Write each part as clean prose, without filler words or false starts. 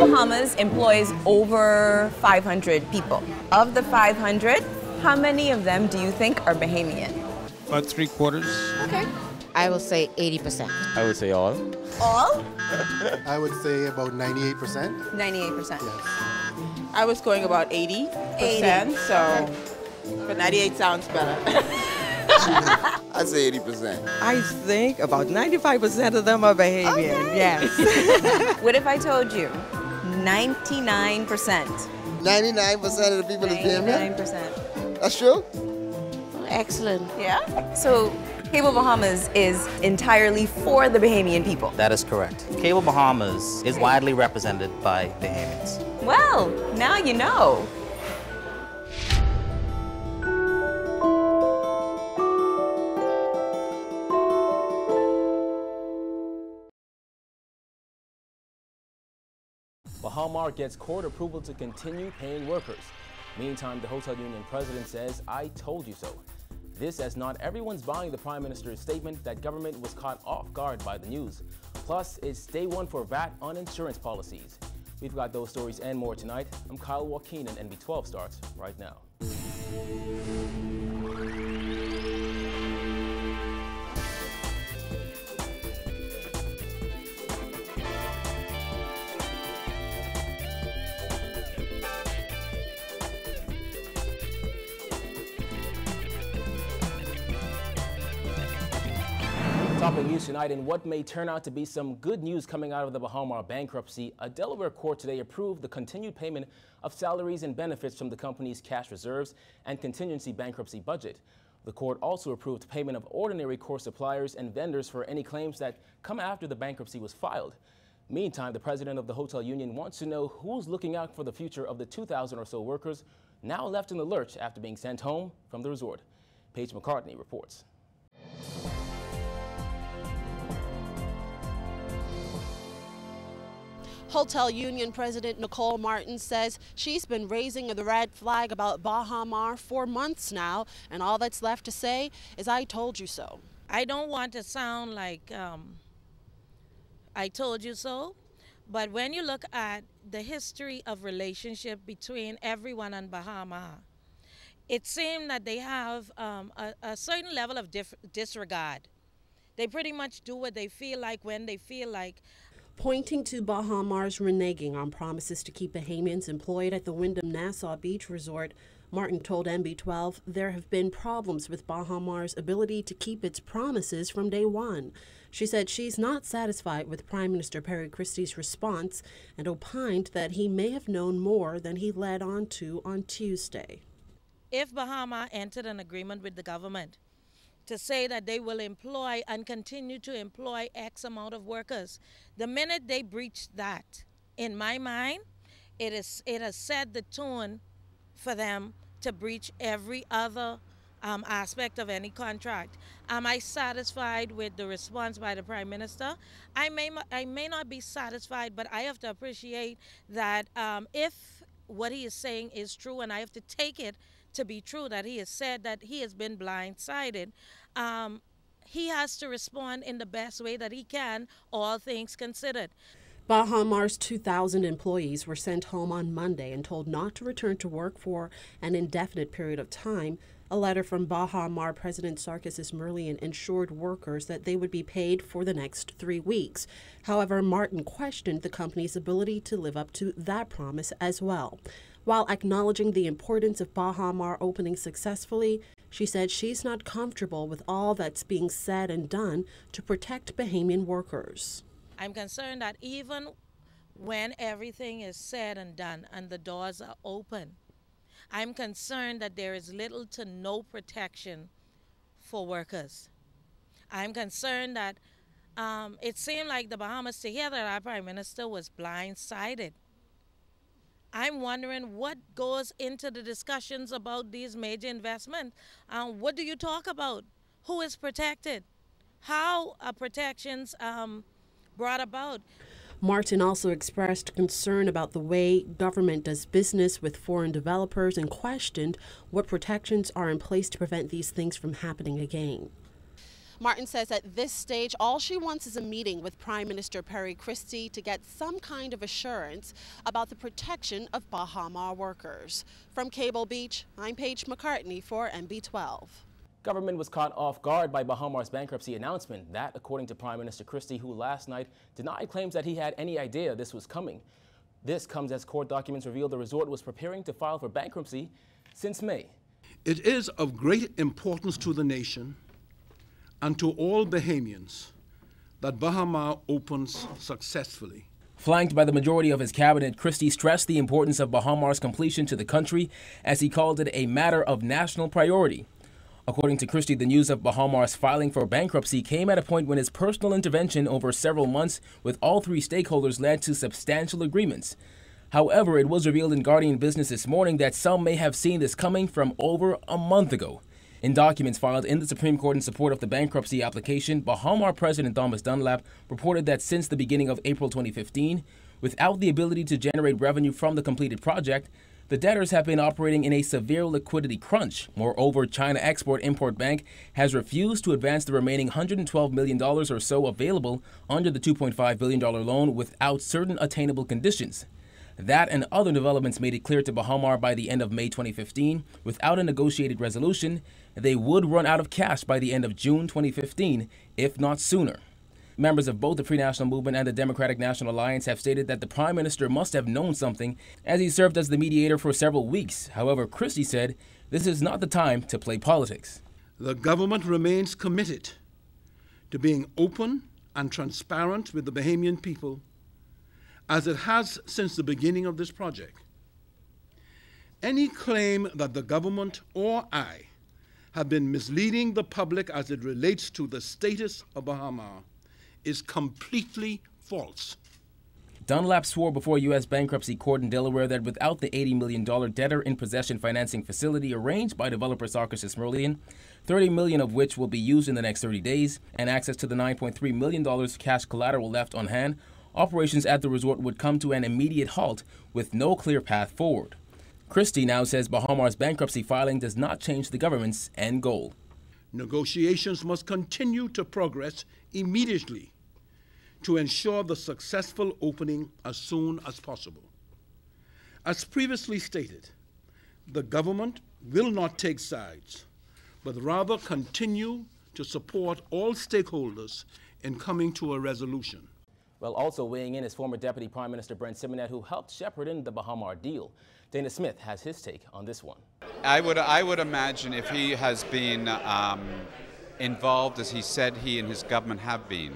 Bahamas employs over 500 people. Of the 500, how many of them do you think are Bahamian? About 3/4. Okay. I will say 80%. I would say all. All? I would say about 98%. 98%. Yes. I was going about 80%, so but 98 sounds better. I'd say 80%. I think about 95% of them are Bahamian, Okay. yes. What if I told you 99%? 99% of the people is Bahamian? 99%. That's true? Excellent. Yeah? So Cable Bahamas is entirely for the Bahamian people. That is correct. Cable Bahamas is widely represented by Bahamians. Well, now you know. Baha Mar gets court approval to continue paying workers. Meantime, the hotel union president says, "I told you so." This as not everyone's buying the Prime Minister's statement that government was caught off guard by the news. Plus, it's day one for VAT on insurance policies. We've got those stories and more tonight. I'm Kyle Joaquin, and NB12 starts right now. Topping news tonight, in what may turn out to be some good news coming out of the Baha Mar bankruptcy, a Delaware court today approved the continued payment of salaries and benefits from the company's cash reserves and contingency bankruptcy budget. The court also approved payment of ordinary course suppliers and vendors for any claims that come after the bankruptcy was filed. Meantime, the president of the hotel union wants to know who's looking out for the future of the 2,000 or so workers now left in the lurch after being sent home from the resort. Paige McCartney reports. Hotel Union President Nicole Martin says she's been raising the red flag about Baha Mar for months now, and all that's left to say is "I told you so." I don't want to sound like I told you so, but when you look at the history of relationship between everyone on Baha Mar, it seemed that they have a certain level of disregard. They pretty much do what they feel like when they feel like. Pointing to Baha Mar's reneging on promises to keep Bahamians employed at the Wyndham Nassau Beach Resort, Martin told NB12 there have been problems with Baha Mar's ability to keep its promises from day one. She said she's not satisfied with Prime Minister Perry Christie's response and opined that he may have known more than he led on to on Tuesday. If Baha Mar entered an agreement with the government to say that they will employ and continue to employ X amount of workers, the minute they breach that, in my mind, it has set the tone for them to breach every other aspect of any contract. Am I satisfied with the response by the Prime Minister? I may not be satisfied, but I have to appreciate that if what he is saying is true, and I have to take it to be true, that he has said that he has been blindsided, he has to respond in the best way that he can, all things considered. Baha Mar's 2,000 employees were sent home on Monday and told not to return to work for an indefinite period of time. A letter from Baha Mar President Sarkis Merlian ensured workers that they would be paid for the next 3 weeks. However, Martin questioned the company's ability to live up to that promise as well. While acknowledging the importance of Baha Mar opening successfully, she said she's not comfortable with all that's being said and done to protect Bahamian workers. I'm concerned that even when everything is said and done and the doors are open, I'm concerned that there is little to no protection for workers. I'm concerned that it seemed like the Bahamas together, our Prime Minister was blindsided. I'm wondering what goes into the discussions about these major investments. What do you talk about? Who is protected? How are protections brought about? Martin also expressed concern about the way government does business with foreign developers and questioned what protections are in place to prevent these things from happening again. Martin says at this stage, all she wants is a meeting with Prime Minister Perry Christie to get some kind of assurance about the protection of Baha Mar workers. From Cable Beach, I'm Paige McCartney for NB12. Government was caught off guard by Baha Mar's bankruptcy announcement. That, according to Prime Minister Christie, who last night denied claims that he had any idea this was coming. This comes as court documents reveal the resort was preparing to file for bankruptcy since May. It is of great importance to the nation and to all Bahamians that Baha Mar opens successfully. Flanked by the majority of his cabinet, Christie stressed the importance of Baha Mar's completion to the country, as he called it a matter of national priority. According to Christie, the news of Baha Mar's filing for bankruptcy came at a point when his personal intervention over several months with all three stakeholders led to substantial agreements. However, it was revealed in Guardian Business this morning that some may have seen this coming from over a month ago. In documents filed in the Supreme Court in support of the bankruptcy application, Baha Mar President Thomas Dunlap reported that since the beginning of April 2015, without the ability to generate revenue from the completed project, the debtors have been operating in a severe liquidity crunch. Moreover, China Export-Import Bank has refused to advance the remaining $112 million or so available under the $2.5 billion loan without certain attainable conditions. That and other developments made it clear to Baha Mar by the end of May 2015, without a negotiated resolution, they would run out of cash by the end of June 2015, if not sooner. Members of both the Free National Movement and the Democratic National Alliance have stated that the Prime Minister must have known something, as he served as the mediator for several weeks. However, Christie said this is not the time to play politics. The government remains committed to being open and transparent with the Bahamian people, as it has since the beginning of this project. Any claim that the government or I have been misleading the public as it relates to the status of Baha Mar is completely false. Dunlap swore before U.S. bankruptcy court in Delaware that without the $80 million debtor-in-possession financing facility arranged by developer Sarkis Merlion, $30 million of which will be used in the next 30 days, and access to the $9.3 million cash collateral left on hand, operations at the resort would come to an immediate halt with no clear path forward. Christie now says Baha Mar's bankruptcy filing does not change the government's end goal. Negotiations must continue to progress immediately to ensure the successful opening as soon as possible. As previously stated, the government will not take sides, but rather continue to support all stakeholders in coming to a resolution. Well, also weighing in is former Deputy Prime Minister Brent Simonette, who helped shepherd in the Baha Mar deal. Dana Smith has his take on this one. I would imagine if he has been involved, as he said he and his government have been,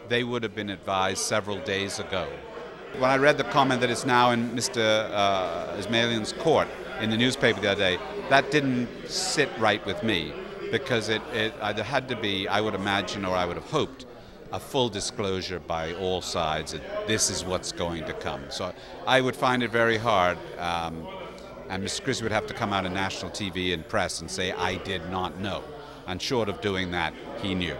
they would have been advised several days ago. When I read the comment that it's now in Mr. Ismailian's court in the newspaper the other day, that didn't sit right with me, because it either had to be, I would imagine, or I would have hoped, a full disclosure by all sides that this is what's going to come. So I would find it very hard, and Mr. Christie would have to come out on national TV and press and say, I did not know. And short of doing that, he knew,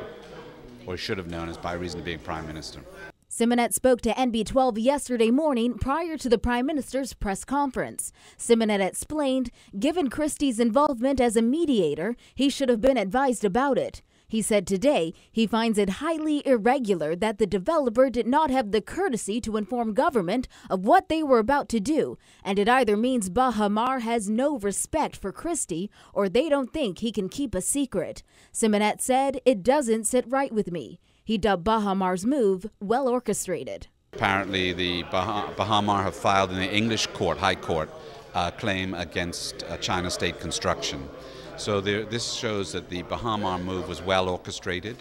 or should have known, as by reason of being Prime Minister. Simonette spoke to NB12 yesterday morning prior to the Prime Minister's press conference. Simonette explained, given Christie's involvement as a mediator, he should have been advised about it. He said today he finds it highly irregular that the developer did not have the courtesy to inform government of what they were about to do, and it either means Baha Mar has no respect for Christie or they don't think he can keep a secret. Simonette said, it doesn't sit right with me. He dubbed Baha Mar's move well orchestrated. Apparently the Baha Mar have filed in the English court, High Court, a claim against China State Construction. So this shows that the Baha Mar move was well orchestrated.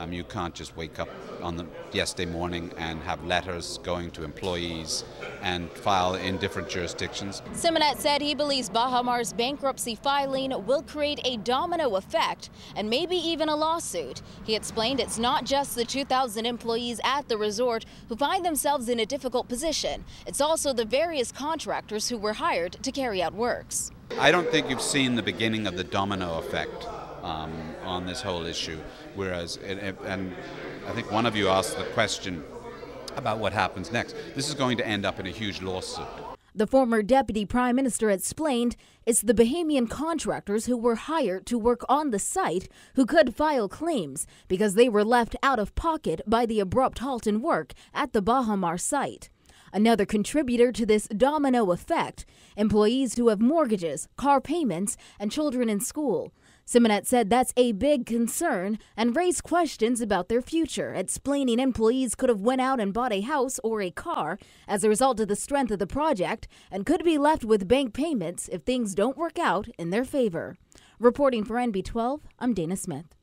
You can't just wake up on yesterday morning and have letters going to employees and file in different jurisdictions. Simonette said he believes Baha Mar's bankruptcy filing will create a domino effect and maybe even a lawsuit. He explained it's not just the 2,000 employees at the resort who find themselves in a difficult position. It's also the various contractors who were hired to carry out works. I don't think you've seen the beginning of the domino effect on this whole issue, whereas, and I think one of you asked the question about what happens next. This is going to end up in a huge lawsuit. The former deputy prime minister explained it's the Bahamian contractors who were hired to work on the site who could file claims because they were left out of pocket by the abrupt halt in work at the Baha Mar site. Another contributor to this domino effect, employees who have mortgages, car payments, and children in school. Simonet said that's a big concern and raised questions about their future, explaining employees could have went out and bought a house or a car as a result of the strength of the project and could be left with bank payments if things don't work out in their favor. Reporting for NB12, I'm Dana Smith.